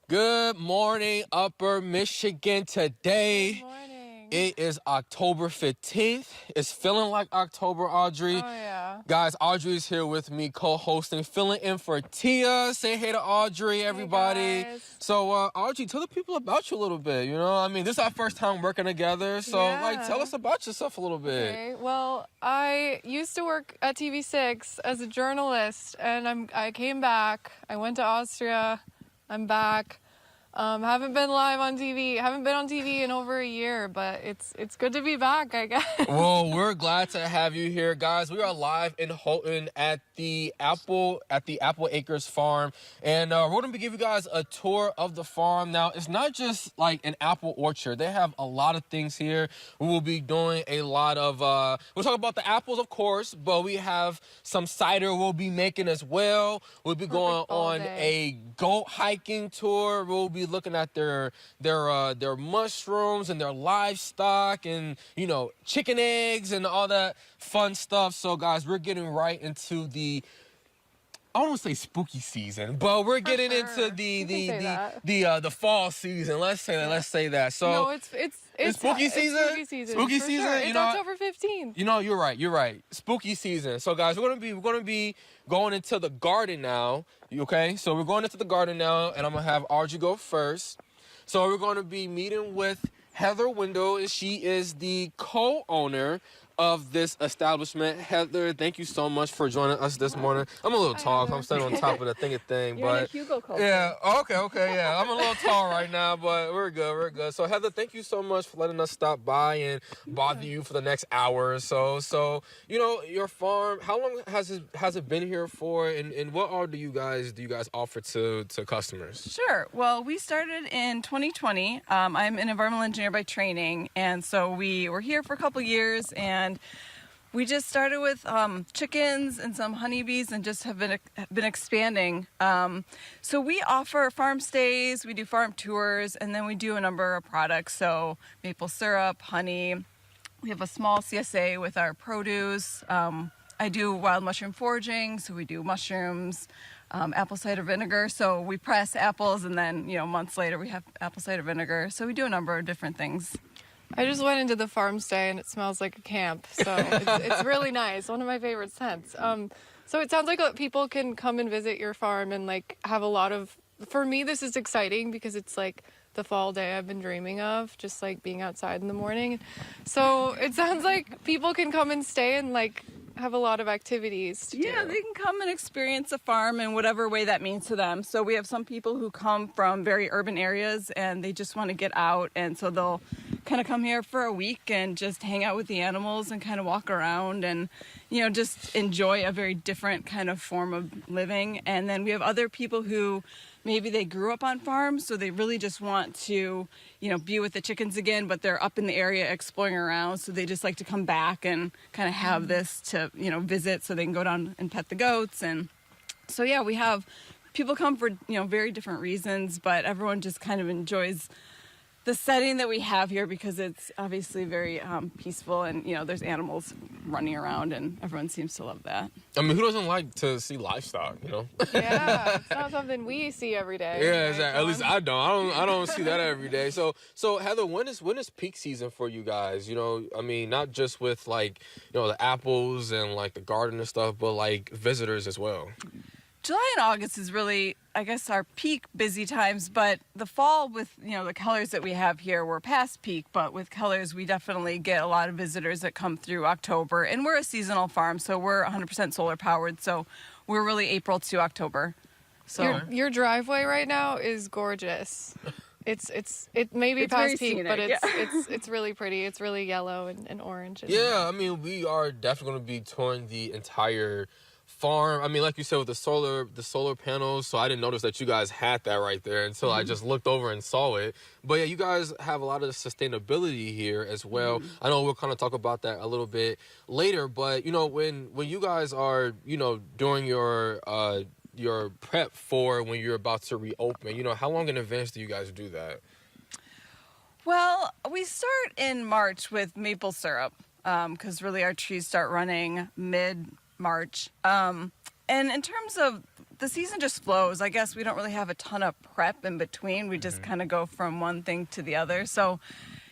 Good morning, Upper Michigan. Today, Good morning. it is October 15th. It's feeling like October, Audrey. Oh, yeah. Guys, Audrey is here with me, co-hosting, filling in for Tia. Say hey to Audrey, everybody. Hey, guys. So, Audrey, tell the people about you a little bit. This is our first time working together. So, Yeah. tell us about yourself a little bit. Okay. Well, I used to work at TV6 as a journalist, and I came back. I went to Austria. I'm back. Haven't been live on TV. Haven't been on TV in over a year, but it's good to be back, I guess. Well, we're glad to have you here, guys. We are live in Houghton at the Apple Acres farm, and we're going to be giving you guys a tour of the farm. Now, it's not just like an apple orchard. They have a lot of things here. We will be doing a lot of we'll talk about the apples, of course, but we have some cider we'll be making as well. We'll be going on a goat hiking tour. We'll be looking at their mushrooms and their livestock and chicken eggs and all that fun stuff. So guys, we're getting right into I don't want to say spooky season, but we're getting into the fall season. Let's say that. Yeah. Let's say that. So No, it's spooky season. Spooky season. Spooky for season. Sure. It's October 15th. You're right. Spooky season. So guys, we're gonna be going into the garden now. Okay? So we're going into the garden now, and I'm gonna have Audrey go first. So we're gonna be meeting with Heather Wendel, and she is the co-owner of this establishment. Heather, thank you so much for joining us this morning. I'm a little tall, so I'm standing on top of the thing. You're but in a Hugo coat. yeah, okay, yeah. I'm a little tall right now, but we're good. So Heather, thank you so much for letting us stop by and bother you for the next hour or so. So, your farm, how long has it been here for, and what all do you guys offer to customers? Sure. Well, we started in 2020. I'm an environmental engineer by training, and so we were here for a couple years, and we just started with chickens and some honeybees, and just have been expanding. So we offer farm stays, we do farm tours, and then we do a number of products. So maple syrup, honey. We have a small CSA with our produce. I do wild mushroom foraging, so we do mushrooms, apple cider vinegar. So we press apples, and then months later we have apple cider vinegar. So we do a number of different things. I just went into the farm stay, and it smells like a camp, so it's really nice. One of my favorite scents. So it sounds like people can come and visit your farm and have a lot of. For me, this is exciting because it's like the fall day I've been dreaming of, just being outside in the morning. So it sounds like people can come and stay and have a lot of activities to do. Yeah, they can come and experience a farm in whatever way that means to them. So we have some people who come from very urban areas and they just want to get out, and so they'll kind of come here for a week and just hang out with the animals and kind of walk around and just enjoy a very different kind of form of living. And then we have other people who maybe they grew up on farms, so they really just want to be with the chickens again, but they're up in the area exploring around, so they just like to come back and kind of have this to visit, so they can go down and pet the goats. And so yeah, we have people come for very different reasons, but everyone just kind of enjoys the setting that we have here because it's obviously very peaceful, and there's animals running around, and everyone seems to love that. I mean, who doesn't like to see livestock? Yeah, it's not something we see every day. Yeah, right, exactly. At least I don't. I don't see that every day. So Heather, when is peak season for you guys? I mean, not just with the apples and the garden and stuff, but visitors as well. July and August is really, I guess, our peak busy times, but the fall with, the colors that we have here, we're past peak, but with colors, we definitely get a lot of visitors that come through October, and we're a seasonal farm, so we're 100% solar powered, so we're really April to October. So your driveway right now is gorgeous. It may be past peak, but it's really pretty. It's really yellow and orange. Yeah, I mean, we are definitely going to be touring the entire farm. I mean, like you said, with the solar panels, so I didn't notice that you guys had that right there until I just looked over and saw it. But yeah, you guys have a lot of sustainability here as well. I know we'll kind of talk about that a little bit later, but when you guys are doing your prep for when you're about to reopen, how long in advance do you guys do that? Well, we start in March with maple syrup because really our trees start running mid-March. And in terms of the season just flows. I guess we don't really have a ton of prep in between. We just kind of go from one thing to the other. So,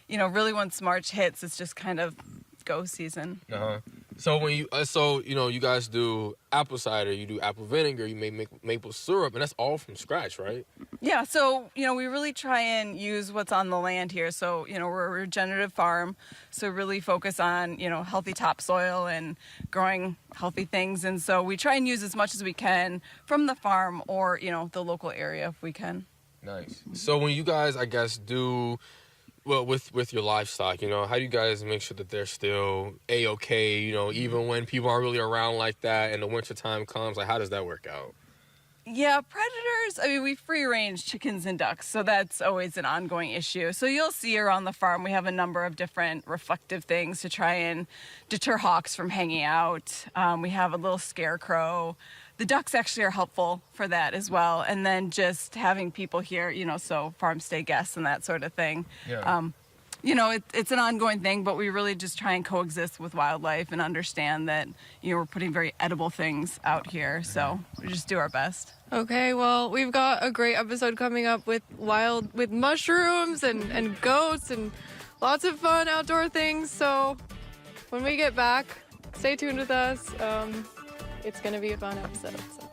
really once March hits, it's just kind of go season. So when you guys do apple cider, you do apple vinegar, you make maple syrup, and that's all from scratch, right? Yeah, so, we really try and use what's on the land here. So, we're a regenerative farm, so really focus on, healthy topsoil and growing healthy things. And so we try and use as much as we can from the farm or, the local area if we can. Nice. So when you guys, I guess, do... Well, with your livestock, how do you guys make sure that they're still A-okay, even when people aren't really around like that and the winter time comes? Like, how does that work out? Yeah, predators, we free range chickens and ducks, so that's always an ongoing issue. So you'll see around the farm, we have a number of different reflective things to try and deter hawks from hanging out. We have a little scarecrow. The ducks actually are helpful for that as well. And then just having people here, so farm stay guests and that sort of thing. Yeah. It's an ongoing thing, but we really just try and coexist with wildlife and understand that, we're putting very edible things out here. So we just do our best. Okay, well, we've got a great episode coming up with mushrooms and goats and lots of fun outdoor things. So when we get back, stay tuned with us. It's going to be a fun episode. So.